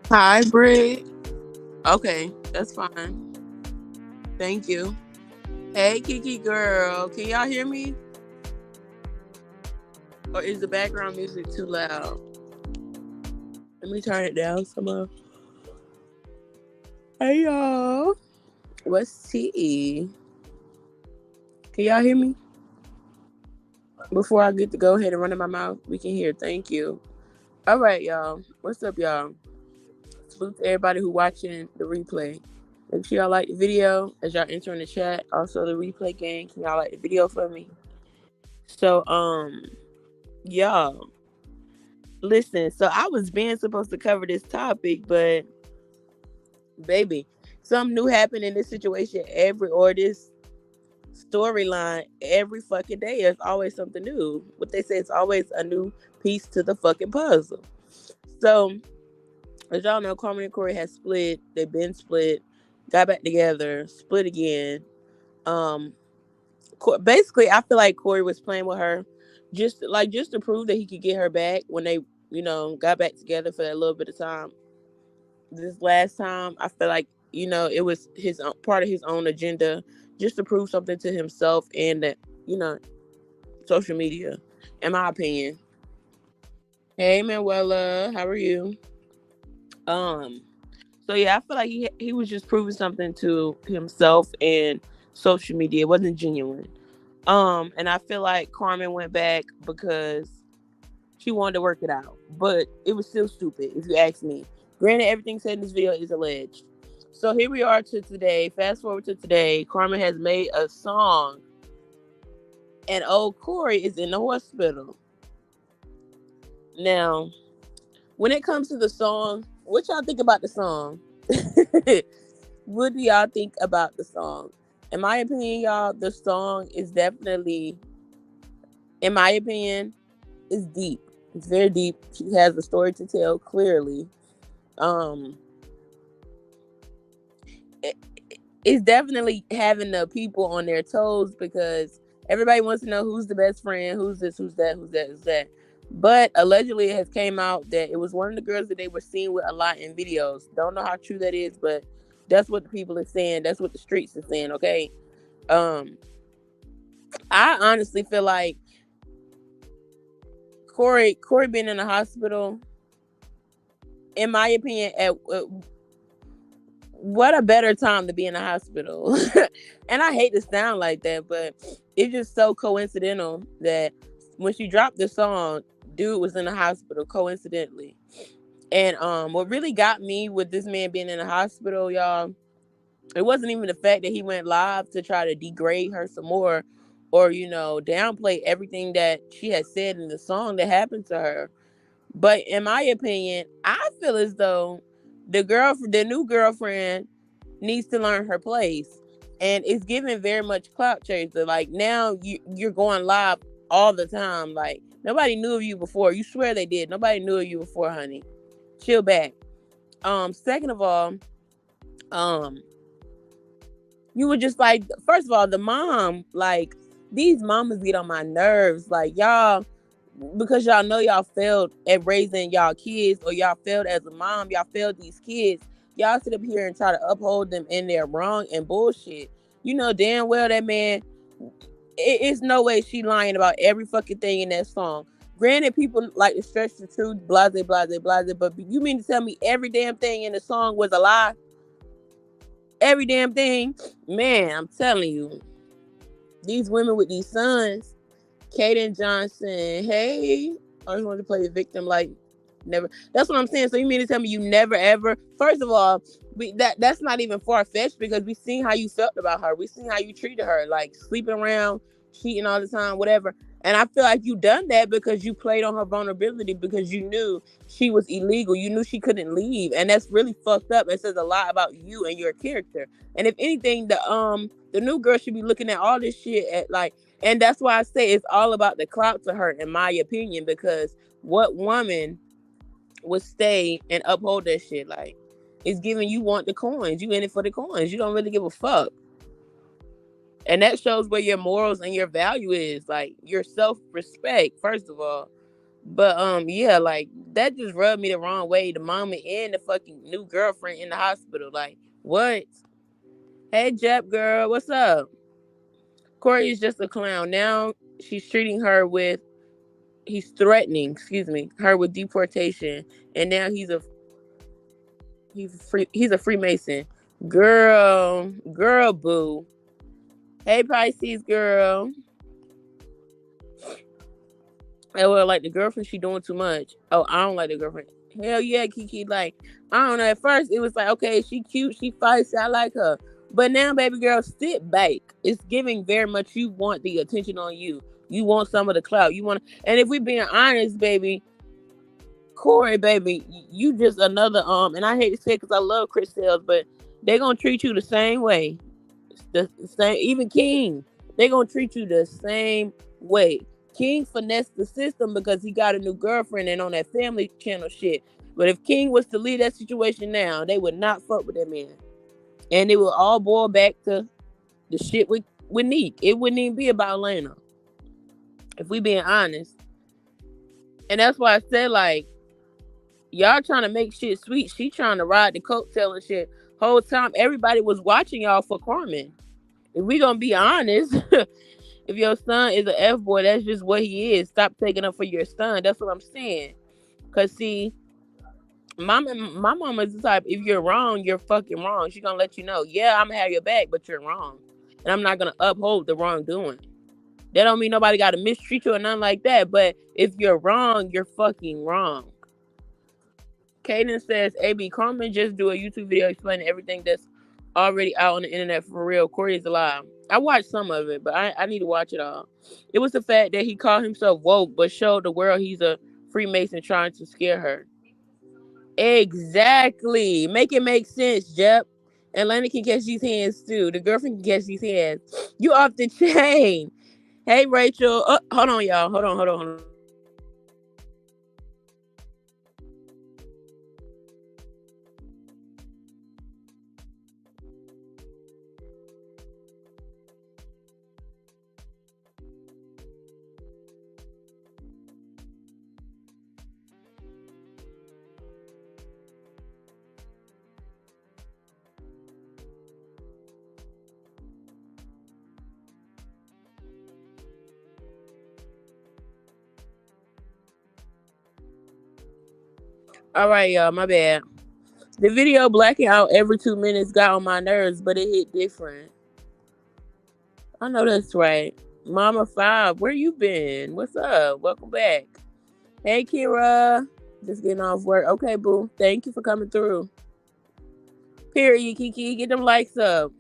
Hybrid. Okay, that's fine. Thank you. Hey, Kiki girl. Can y'all hear me? Or is the background music too loud? Let me turn it down some more. Hey, y'all. What's tea? Can y'all hear me? Before I get to go ahead and run in my mouth, we can hear. Thank you. All right, y'all. What's up, y'all? Salute to everybody who watching the replay. Make sure y'all like the video as y'all enter in the chat. Also, the replay game. Can y'all like the video for me? So, y'all, listen. So I was being supposed to cover this topic, but baby, something new happened in this situation this storyline every fucking day. There's always something new. What they say, it's always a new piece to the fucking puzzle. So, as y'all know, Carmen and Corey had split. They've been split, got back together, split again. Um, basically, I feel like Corey was playing with her, just to prove that he could get her back when they, got back together for that little bit of time. This last time, I feel like it was his part of his own agenda, just to prove something to himself and that you know social media, in my opinion. Hey, Manuela, how are you? Um, so yeah, I feel like he was just proving something to himself and social media. It wasn't genuine. And I feel like Carmen went back because she wanted to work it out, but it was still stupid if you ask me. Granted, everything said in this video is alleged. So here we are to today. Fast forward to today. Carmen has made a song, and old Corey is in the hospital. Now, when it comes to the song, what y'all think about the song? What do y'all think about the song? In my opinion, y'all, the song is definitely, in my opinion, is deep. It's very deep. She has a story to tell clearly. Um, it, it's definitely having the people on their toes because everybody wants to know who's the best friend, who's this, who's that, who's that, who's that. But allegedly, it has came out that it was one of the girls that they were seeing with a lot in videos. Don't know how true that is, but that's what the people are saying. That's what the streets are saying. Okay. Um, I honestly feel like Corey being in the hospital, in my opinion, at what a better time to be in the hospital. And I hate to sound like that, but it's just so coincidental that when she dropped the song, dude was in the hospital coincidentally. And what really got me with this man being in the hospital, y'all, it wasn't even the fact that he went live to try to degrade her some more or, downplay everything that she had said in the song that happened to her. But in my opinion, I feel as though the new girlfriend needs to learn her place. And it's giving very much clout chaser. Like now you're going live all the time. Like nobody knew of you before. You swear they did. Nobody knew of you before, honey. Chill back. Second of all, um, you were just like, first of all, the mom, like, these mamas get on my nerves. Like, y'all, because y'all know y'all failed at raising y'all kids, or y'all failed as a mom, y'all failed these kids. Y'all sit up here and try to uphold them in their wrong and bullshit. You know damn well that man, it's no way she lying about every fucking thing in that song. Granted, people like to stretch the truth, blase, blase, blase, but you mean to tell me every damn thing in the song was a lie? Every damn thing? Man, I'm telling you, these women with these sons, Kaden Johnson, hey, I just wanted to play the victim like never. That's what I'm saying. So you mean to tell me you never ever? First of all, that's not even far fetched because we seen how you felt about her. We seen how you treated her, like sleeping around, cheating all the time, whatever. And I feel like you done that because you played on her vulnerability because you knew she was illegal. You knew she couldn't leave, and that's really fucked up. It says a lot about you and your character. And if anything, the new girl should be looking at all this shit at like, and that's why I say it's all about the clout to her, in my opinion, because what woman would stay and uphold that shit? Like, it's giving you want the coins. You in it for the coins. You don't really give a fuck. And that shows where your morals and your value is. Like, your self respect, first of all. But yeah, like that just rubbed me the wrong way. The mama and the fucking new girlfriend in the hospital. Like, what? Hey Jep girl, what's up? Corey is just a clown. Now she's treating her with he's threatening, excuse me, her with deportation. And now he's a Freemason. Girl boo. Hey Pisces girl. Oh, well, like the girlfriend, she doing too much. Oh, I don't like the girlfriend. Hell yeah, Kiki. Like, I don't know. At first, it was like, okay, she cute, she fights, I like her. But now, baby girl, sit back. It's giving very much. You want the attention on you. You want some of the clout. You want, and if we being honest, baby, Corey, baby, you just another And I hate to say because I love Chris Sales, but they gonna treat you the same way. The same, even King, they gonna treat you the same way. King finessed the system because he got a new girlfriend and on that family channel shit. But if King was to leave that situation now, they would not fuck with that man. And it would all boil back to the shit with Neek. It wouldn't even be about Lena. If we being honest. And that's why I said like y'all trying to make shit sweet. She trying to ride the coattail and shit. Whole time everybody was watching y'all for Carmen. If we gonna be honest, if your son is an F boy, that's just what he is. Stop taking up for your son. That's what I'm saying. Cause see, my mama is the type. If you're wrong, you're fucking wrong. She gonna let you know. Yeah, I'm gonna have your back, but you're wrong, and I'm not gonna uphold the wrongdoing. That don't mean nobody got to mistreat you or nothing like that. But if you're wrong, you're fucking wrong. Kaden says, "AB Carmen just do a YouTube video explaining everything that's already out on the internet for real. Corey is alive." I watched some of it, but I need to watch it all. It was the fact that he called himself woke, but showed the world he's a Freemason trying to scare her. Exactly. Make it make sense, Jep. Atlanta can catch these hands too. The girlfriend can catch these hands. You off the chain. Hey, Rachel. Hold on, y'all. Hold on. All right, y'all. My bad. The video blacking out every 2 minutes got on my nerves, but it hit different. I know that's right. Mama Five, where you been? What's up? Welcome back. Hey, Kira. Just getting off work. Okay, boo. Thank you for coming through. Period, Kiki. Get them likes up.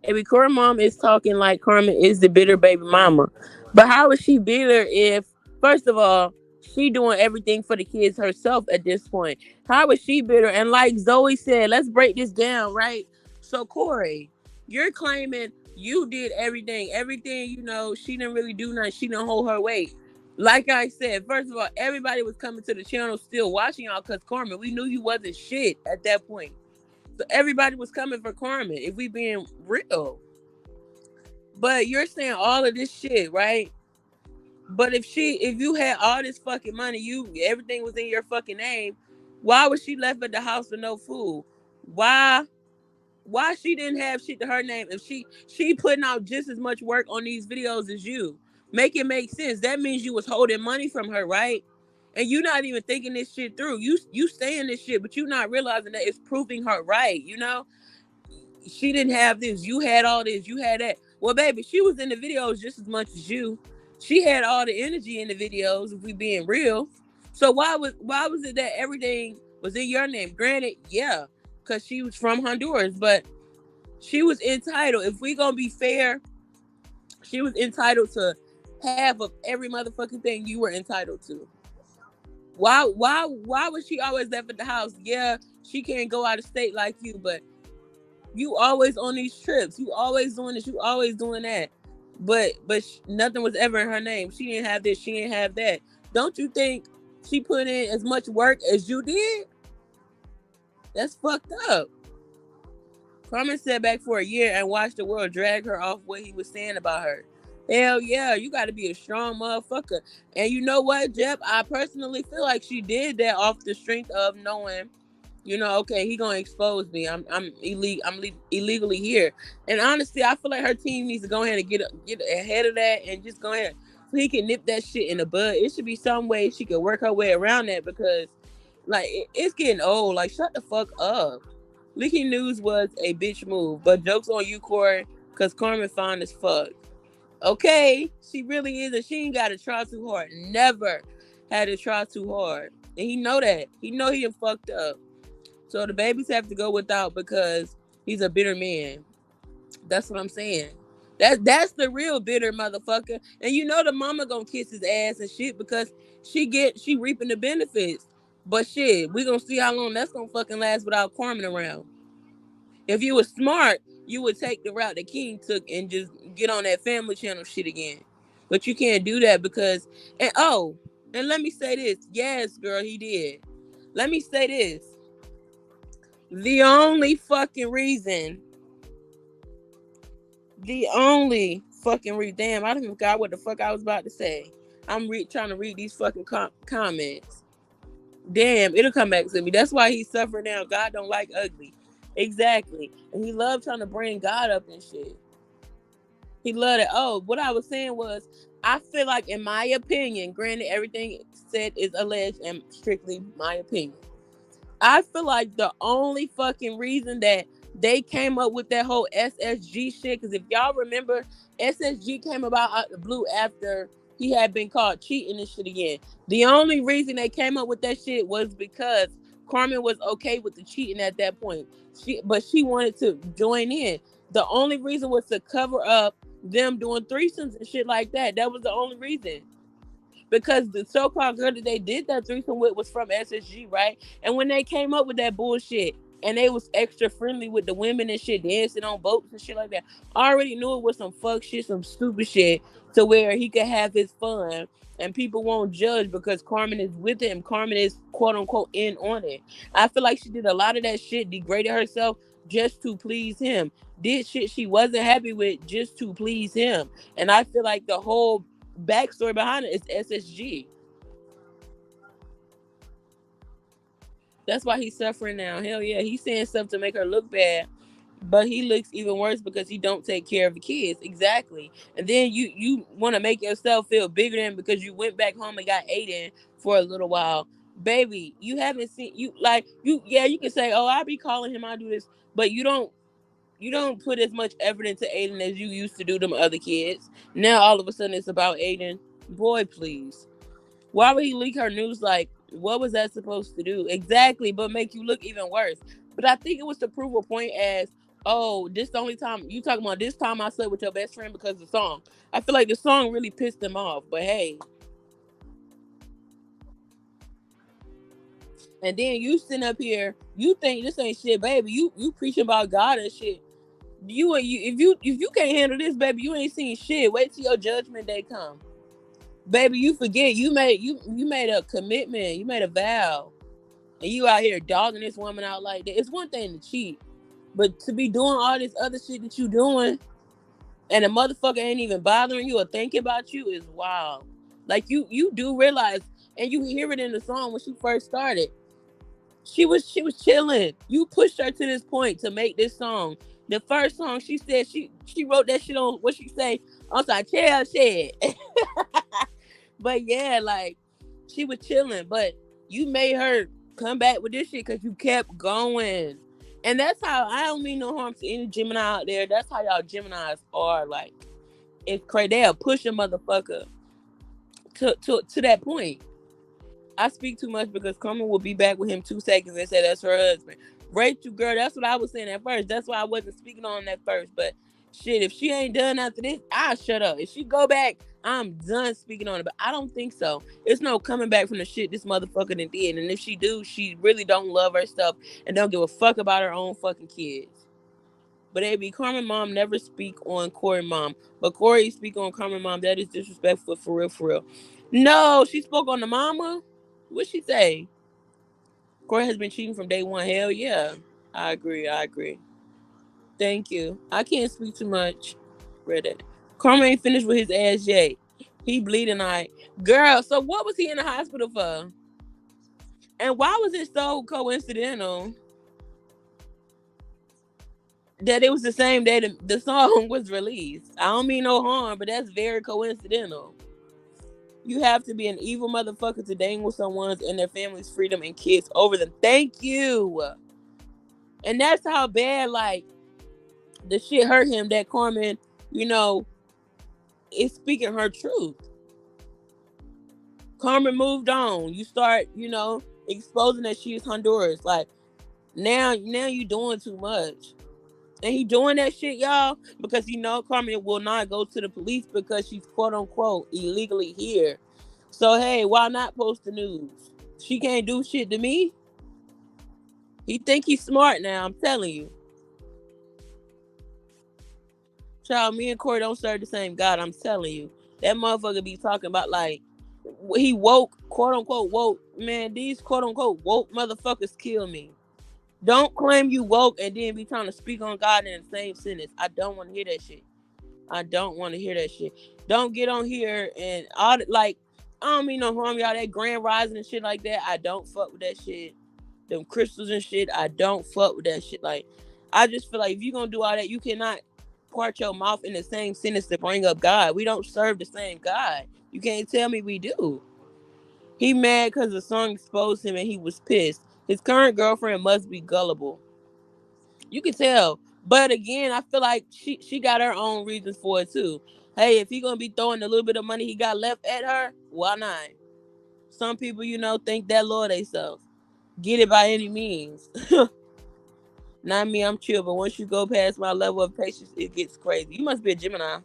Every Cora mom is talking like Carmen is the bitter baby mama. But how is she bitter if, first of all, she doing everything for the kids herself at this point? How is she bitter? And like Zoe said, let's break this down, right? So Corey, you're claiming you did everything. Everything, she didn't really do nothing. She didn't hold her weight. Like I said, first of all, everybody was coming to the channel still watching y'all because Carmen, we knew you wasn't shit at that point. So everybody was coming for Carmen, if we being real. But you're saying all of this shit, right? But if you had all this fucking money, everything was in your fucking name, why was she left at the house with no food? Why she didn't have shit to her name if she putting out just as much work on these videos as you? Make it make sense. That means you was holding money from her, right? And you not even thinking this shit through. You saying this shit, but you not realizing that it's proving her right. She didn't have this. You had all this. You had that. Well, baby, she was in the videos just as much as you. She had all the energy in the videos, if we being real. So why was it that everything was in your name? Granted, yeah, because she was from Honduras, but she was entitled. If we gonna be fair, she was entitled to half of every motherfucking thing you were entitled to. Why was she always left at the house? Yeah, she can't go out of state like you, but you always on these trips. You always doing this. You always doing that. But nothing was ever in her name. She didn't have this. She didn't have that. Don't you think she put in as much work as you did? That's fucked up. Carmen sat back for a year and watched the world drag her off what he was saying about her. Hell yeah, you got to be a strong motherfucker. And you know what, Jeff? I personally feel like she did that off the strength of knowing, okay, he gonna expose me. Illegally here. And honestly, I feel like her team needs to go ahead and get ahead of that and just go ahead so he can nip that shit in the bud. It should be some way she can work her way around that because, like, it's getting old. Like, shut the fuck up. Leaking news was a bitch move, but jokes on you, Corey, because Carmen fine as fuck. Okay, she really is, and she ain't got to try too hard. Never had to try too hard, and he know that. He know he done fucked up. So the babies have to go without because he's a bitter man. That's what I'm saying. That's the real bitter motherfucker. And you know the mama gonna kiss his ass and shit because she reaping the benefits. But shit, we gonna see how long that's gonna fucking last without Carmen around. If you were smart, you would take the route that King took and just get on that family channel shit again. But you can't do that because and let me say this. Yes, girl, he did. Let me say this. The only fucking reason, damn, I didn't forgot what the fuck I was about to say. I'm trying to read these fucking comments. Damn, it'll come back to me. That's why he's suffering now. God don't like ugly. Exactly. And he loved trying to bring God up and shit. He loved it. Oh, what I was saying was, I feel like, in my opinion, granted, everything said is alleged and strictly my opinion. I feel like the only fucking reason that they came up with that whole SSG shit, because if y'all remember, SSG came about out the blue after he had been caught cheating and shit again. The only reason they came up with that shit was because Carmen was okay with the cheating at that point. But she wanted to join in. The only reason was to cover up them doing threesomes and shit like that. That was the only reason, because the so-called girl that they did that threesome with was from SSG, right? And when they came up with that bullshit and they was extra friendly with the women and shit, dancing on boats and shit like that, I already knew it was some fuck shit, some stupid shit, to where he could have his fun and people won't judge because Carmen is with him. Carmen is quote unquote in on it. I feel like she did a lot of that shit, degraded herself just to please him, did shit she wasn't happy with just to please him. And I feel like the whole backstory behind it is SSG. That's why he's suffering now. Hell yeah, he's saying stuff to make her look bad, but he looks even worse because he don't take care of the kids. Exactly. And then you want to make yourself feel bigger than because you went back home and got Aiden for a little while. Baby, you haven't seen you like you yeah, you can say, "Oh, I'll be calling him, I'll do this," but you don't put as much effort into Aiden as you used to do them other kids. Now all of a sudden it's about Aiden. Boy, please. Why would he leak her news? Like, what was that supposed to do? Exactly, but make you look even worse. But I think it was to prove a point as, oh, this the only time you talking about this time I slept with your best friend because of the song. I feel like the song really pissed him off. But hey, and then you sitting up here, you think this ain't shit, baby. You preaching about God and shit. If you can't handle this, baby, you ain't seen shit. Wait till your judgment day come. Baby, you forget you made a commitment, you made a vow, and you out here dogging this woman out like that. It's one thing to cheat, but to be doing all this other shit that you doing, and a motherfucker ain't even bothering you or thinking about you is wild. Like you do realize, and you hear it in the song when she first started. She was chilling. You pushed her to this point to make this song. The first song she said she wrote that shit on what she say on some chair shit. But yeah, like she was chilling, but you made her come back with this shit because you kept going. And that's how, I don't mean no harm to any Gemini out there. That's how y'all Geminis are. Like, it's crazy. They'll push a motherfucker to that point. I speak too much because Carmen will be back with him 2 seconds and say that's her husband. Rachel, girl, that's what I was saying at first. That's why I wasn't speaking on that first. But shit, if she ain't done after this, I'll shut up. If she go back, I'm done speaking on it. But I don't think so. It's no coming back from the shit this motherfucker done did. And if she do, she really don't love herself and don't give a fuck about her own fucking kids. But they be Carmen mom never speak on Corey mom. But Corey speak on Carmen mom. That is disrespectful for real, for real. No, she spoke on the mama. What she say? Corey has been cheating from day one. Hell yeah. I agree. Thank you. I can't speak too much. Read it. Carmen ain't finished with his ass yet. He bleeding eye. Girl, so what was he in the hospital for? And why was it so coincidental that it was the same day the song was released? I don't mean no harm, but that's very coincidental. You have to be an evil motherfucker to dangle someone's and their family's freedom and kids over them. Thank you. And that's how bad, like, the shit hurt him that Carmen, you know, is speaking her truth. Carmen moved on. You start, exposing that she is Honduras. Like, now you doing too much. And he doing that shit, y'all, because Carmen will not go to the police because she's quote unquote illegally here. So hey, why not post the news? She can't do shit to me. He think he's smart now, I'm telling you. Child, me and Corey don't serve the same God, I'm telling you. That motherfucker be talking about like he woke, quote unquote woke. Man, these quote unquote woke motherfuckers kill me. Don't claim you woke and then be trying to speak on God in the same sentence. I don't want to hear that shit. I don't want to hear that shit. Don't get on here and all like, I don't mean no harm, y'all. That grand rising and shit like that, I don't fuck with that shit. Them crystals and shit, I don't fuck with that shit. Like, I just feel like if you're gonna do all that, you cannot part your mouth in the same sentence to bring up God. We don't serve the same God. You can't tell me we do. He mad because the song exposed him and he was pissed. His current girlfriend must be gullible. You can tell. But again, I feel like she got her own reasons for it too. Hey, if he gonna be throwing a little bit of money he got left at her, why not? Some people, think that Lord they self. Get it by any means. Not me, I'm chill, but once you go past my level of patience, it gets crazy. You must be a Gemini.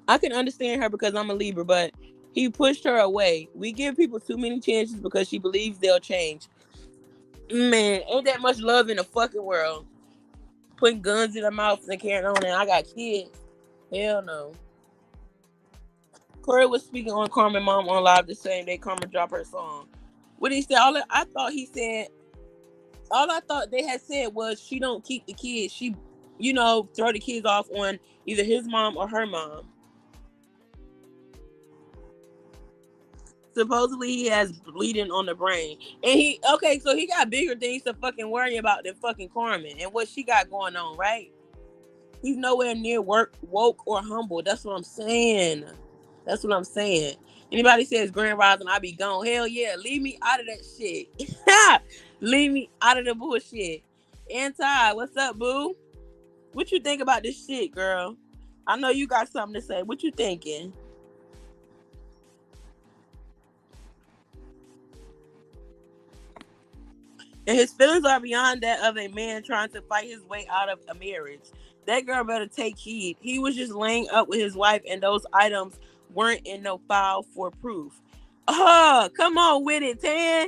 I can understand her because I'm a Libra, but he pushed her away. We give people too many chances because she believes they'll change. Man, ain't that much love in the fucking world. Putting guns in their mouths and carrying on, and I got kids. Hell no. Corey was speaking on Carmen Mom on live the same day Carmen dropped her song. What he said, all I thought they had said was she don't keep the kids. She, throw the kids off on either his mom or her mom. Supposedly he has bleeding on the brain. And so he got bigger things to fucking worry about than fucking Carmen and what she got going on, right? He's nowhere near woke or humble. That's what I'm saying. That's what I'm saying. Anybody says Grand Rising, I be gone. Hell yeah. Leave me out of that shit. Leave me out of the bullshit. Anti, what's up, boo? What you think about this shit, girl? I know you got something to say. What you thinking? And his feelings are beyond that of a man trying to fight his way out of a marriage. That girl better take heed. He was just laying up with his wife, and those items weren't in no file for proof. Come on with it, Tan.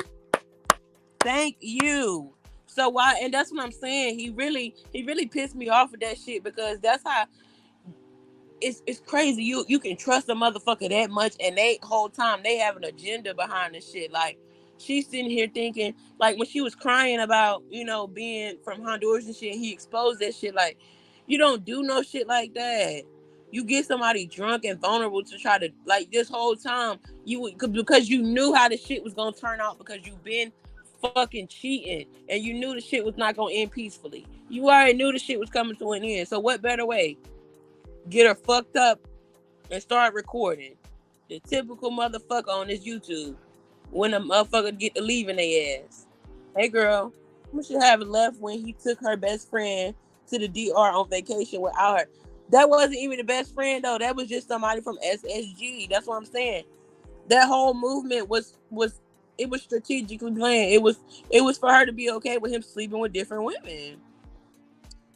Thank you. So why? And that's what I'm saying. He really pissed me off with that shit because that's how it's crazy. You can trust a motherfucker that much, and they whole time they have an agenda behind this shit. Like she's sitting here thinking, like when she was crying about being from Honduras and shit, he exposed that shit. Like you don't do no shit like that. You get somebody drunk and vulnerable to try to like this whole time because you knew how the shit was gonna turn out because you've been fucking cheating and you knew the shit was not gonna end peacefully. You already knew the shit was coming to an end. So what better way? Get her fucked up and start recording. The typical motherfucker on this YouTube. When a motherfucker get to leaving their ass. Hey girl, we should have left when he took her best friend to the DR on vacation without her. That wasn't even the best friend though. That was just somebody from SSG. That's what I'm saying. That whole movement was it was strategically planned. It was for her to be okay with him sleeping with different women.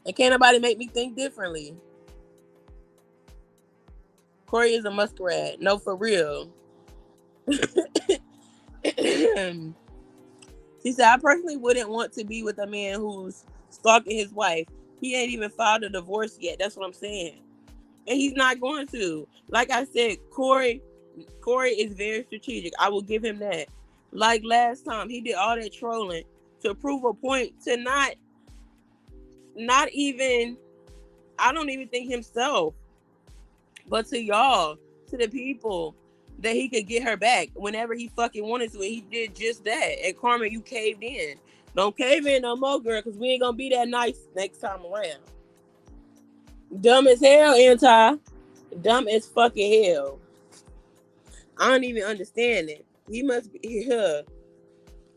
And can't nobody make me think differently. Corey is a muskrat. No, for real. She said, I personally wouldn't want to be with a man who's stalking his wife. He ain't even filed a divorce yet. That's what I'm saying. And he's not going to. Like I said, Corey is very strategic. I will give him that. Like last time, he did all that trolling to prove a point to not even, I don't even think himself but to y'all, to the people, that he could get her back whenever he fucking wanted to, and he did just that. And Carmen, you caved in. Don't cave in no more, girl, because we ain't gonna be that nice next time around. Dumb as hell, anti. Dumb as fucking hell. I don't even understand it. He must be her.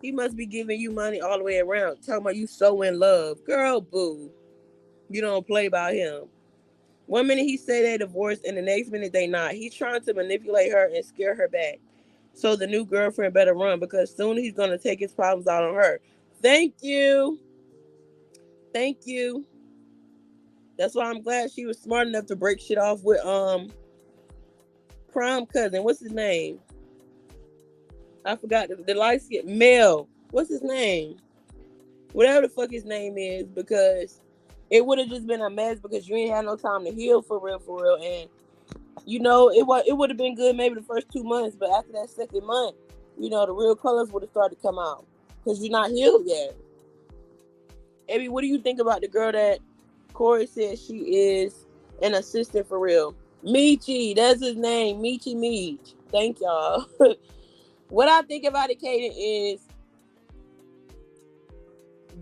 He must be giving you money all the way around. Talking about you so in love. Girl, boo. You don't play about him. One minute he say they divorced and the next minute they not. He's trying to manipulate her and scare her back. So the new girlfriend better run because soon he's gonna take his problems out on her. Thank you. Thank you. That's why I'm glad she was smart enough to break shit off with prom cousin. What's his name? I forgot the light skin Mel. What's his name? Whatever the fuck his name is, because it would have just been a mess because you ain't had no time to heal for real, and you know it would have been good maybe the first 2 months, but after that second month, you know the real colors would have started to come out because you're not healed yet. Abby, what do you think about the girl that Corey says she is an assistant for real? Michi, that's his name, Michi Meech. Thank y'all. What I think about it, Kaden, is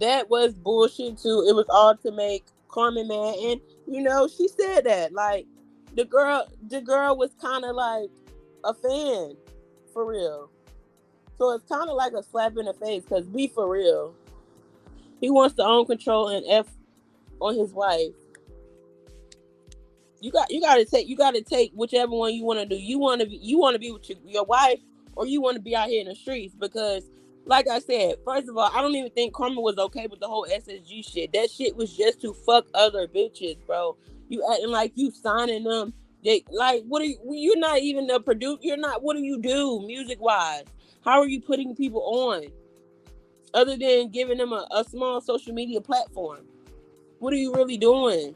that was bullshit too. It was all to make Carmen mad, and you know she said that like the girl was kind of like a fan for real. So it's kind of like a slap in the face because be for real. He wants to own control and f on his wife. You got to take whichever one you want to do. You want to be with your wife, or you want to be out here in the streets because. Like I said, first of all, I don't even think Carmen was okay with the whole SSG shit. That shit was just to fuck other bitches, bro. You acting like you signing them. They like, what are you? You're not even a producer. You're not. What do you do music wise? How are you putting people on? Other than giving them a small social media platform, what are you really doing?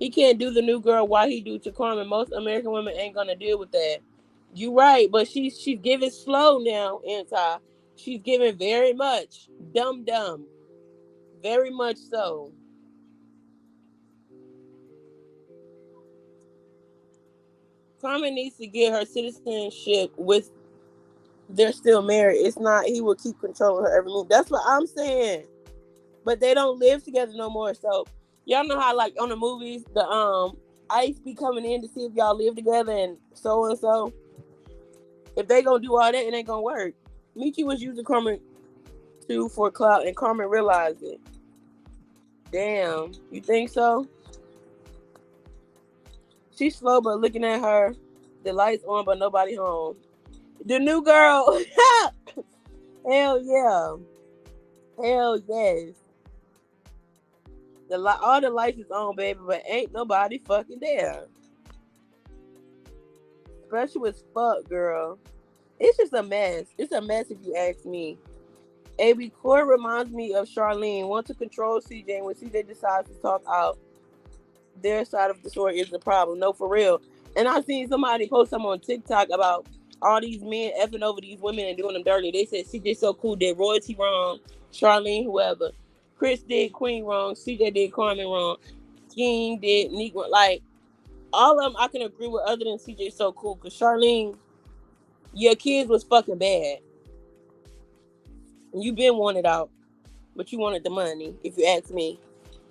He can't do the new girl. Why he do to Carmen? Most American women ain't gonna deal with that. You right, but she's giving slow now, anti. She's giving very much dumb, very much so. Carmen needs to get her citizenship with. They're still married. It's not. He will keep controlling her every move. That's what I'm saying. But they don't live together no more. So y'all know how like on the movies, the ICE be coming in to see if y'all live together and so and so. If they gonna do all that, it ain't gonna work. Michi was using Carmen too for clout, and Carmen realized it. Damn, you think so? She's slow, but looking at her, the lights on, but nobody home. The new girl, hell yeah, hell yes. All the lights is on, baby, but ain't nobody fucking there. Special as fuck, girl. It's just a mess. It's a mess if you ask me. AB Core reminds me of Charlene. Want to control CJ when CJ decides to talk out their side of the story is the problem. No, for real. And I seen somebody post something on TikTok about all these men effing over these women and doing them dirty. They said CJ so cool did royalty wrong, Charlene whoever, Chris did Queen wrong, CJ did Carmen wrong, King did Neek wrong. Like all of them, I can agree with other than CJ so cool because Charlene, your kids was fucking bad. And you been wanted out, but you wanted the money. If you ask me.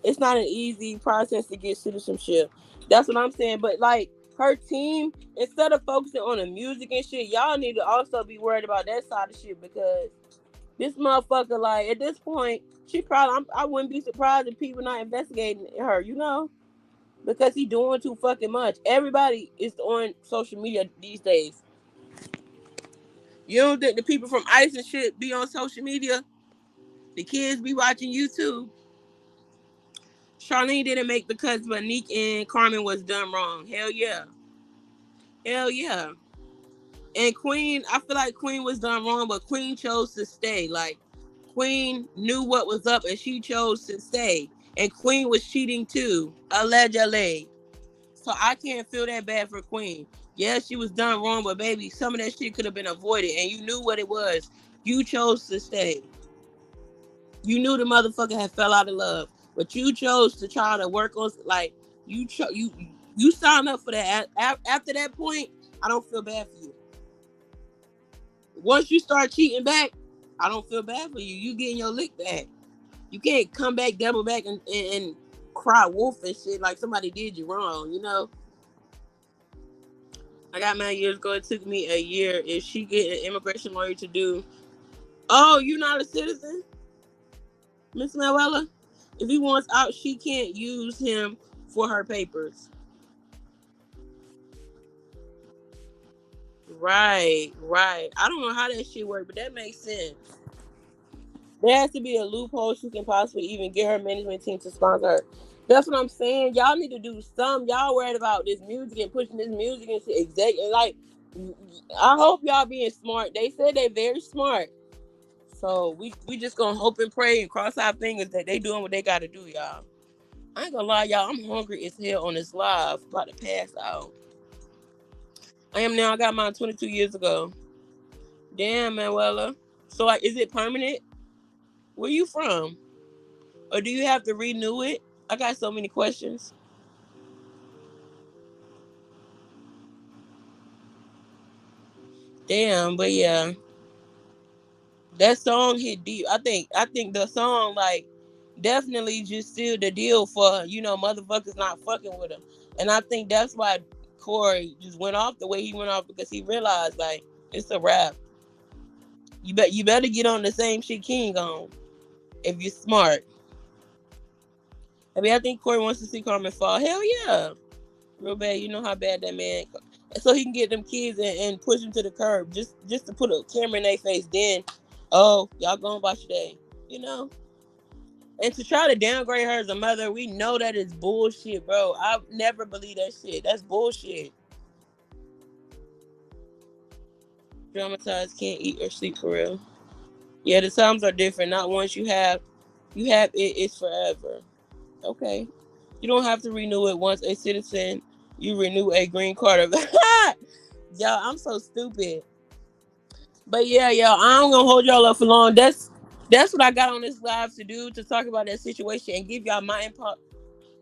It's not an easy process to get citizenship. That's what I'm saying. But like her team, instead of focusing on the music and shit, y'all need to also be worried about that side of shit because this motherfucker, like at this point, she probably I wouldn't be surprised if people not investigating her, you know, because he doing too fucking much. Everybody is on social media these days. You don't think the people from ICE and shit be on social media? The kids be watching YouTube. Charlene didn't make the cuts, but Neek and Carmen was done wrong. Hell yeah. Hell yeah. And Queen, I feel like Queen was done wrong, but Queen chose to stay. Like, Queen knew what was up and she chose to stay. And Queen was cheating too, allegedly. So I can't feel that bad for Queen. Yeah, she was done wrong, but baby, some of that shit could have been avoided. And you knew what it was. You chose to stay. You knew the motherfucker had fell out of love, but you chose to try to work on like You sign up for that. After that point, I don't feel bad for you. Once you start cheating back, I don't feel bad for you. You getting your lick back. You can't come back, double back, and cry wolf and shit like somebody did you wrong. You know. I got mad years ago. It took me a year. If she get an immigration lawyer to do, oh, you not a citizen, Miss Manuela? If he wants out, she can't use him for her papers. Right, right. I don't know how that shit works, but that makes sense. There has to be a loophole she can possibly even get her management team to sponsor her. That's what I'm saying. Y'all need to do some. Y'all worried about this music and pushing this music and shit. Exactly. Like, I hope y'all being smart. They said they very smart. So we just gonna hope and pray and cross our fingers that they doing what they gotta do, y'all. I ain't gonna lie, y'all. I'm hungry as hell on this live. About to pass out. I am now. I got mine 22 years ago. Damn, Manuela. So, like, is it permanent? Where you from? Or do you have to renew it? I got so many questions. Damn, but yeah, that song hit deep. I think the song like definitely just sealed the deal for motherfuckers not fucking with him, and I think that's why Corey just went off the way he went off because he realized like it's a wrap. You better get on the same shit King on if you're smart. I mean, I think Corey wants to see Carmen fall. Hell yeah, real bad. You know how bad that man. So he can get them kids and push them to the curb just to put a camera in their face. Then, oh, y'all going about your day, you know. And to try to downgrade her as a mother, we know that is bullshit, bro. I never believe that shit. That's bullshit. Traumatized, can't eat or sleep for real. Yeah, the times are different. Not once you have it. It's forever. Okay. You don't have to renew it once a citizen. You renew a green card. Y'all, I'm so stupid. But yeah, y'all, I'm gonna hold y'all up for long. That's what I got on this live to do to talk about that situation and give y'all my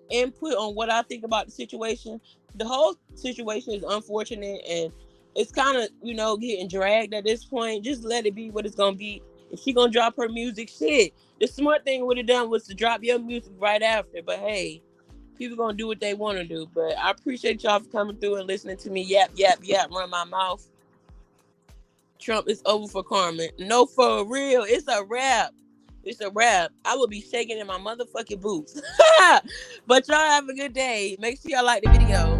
input on what I think about the situation. The whole situation is unfortunate and it's kind of getting dragged at this point. Just let it be what it's gonna be. If she gonna drop her music, shit. The smart thing would have done was to drop your music right after. But hey, people gonna do what they want to do. But I appreciate y'all for coming through and listening to me yap yap yap run my mouth. Trump is over for Carmen. No, for real. It's a wrap. It's a wrap. I will be shaking in my motherfucking boots. But y'all have a good day. Make sure y'all like the video.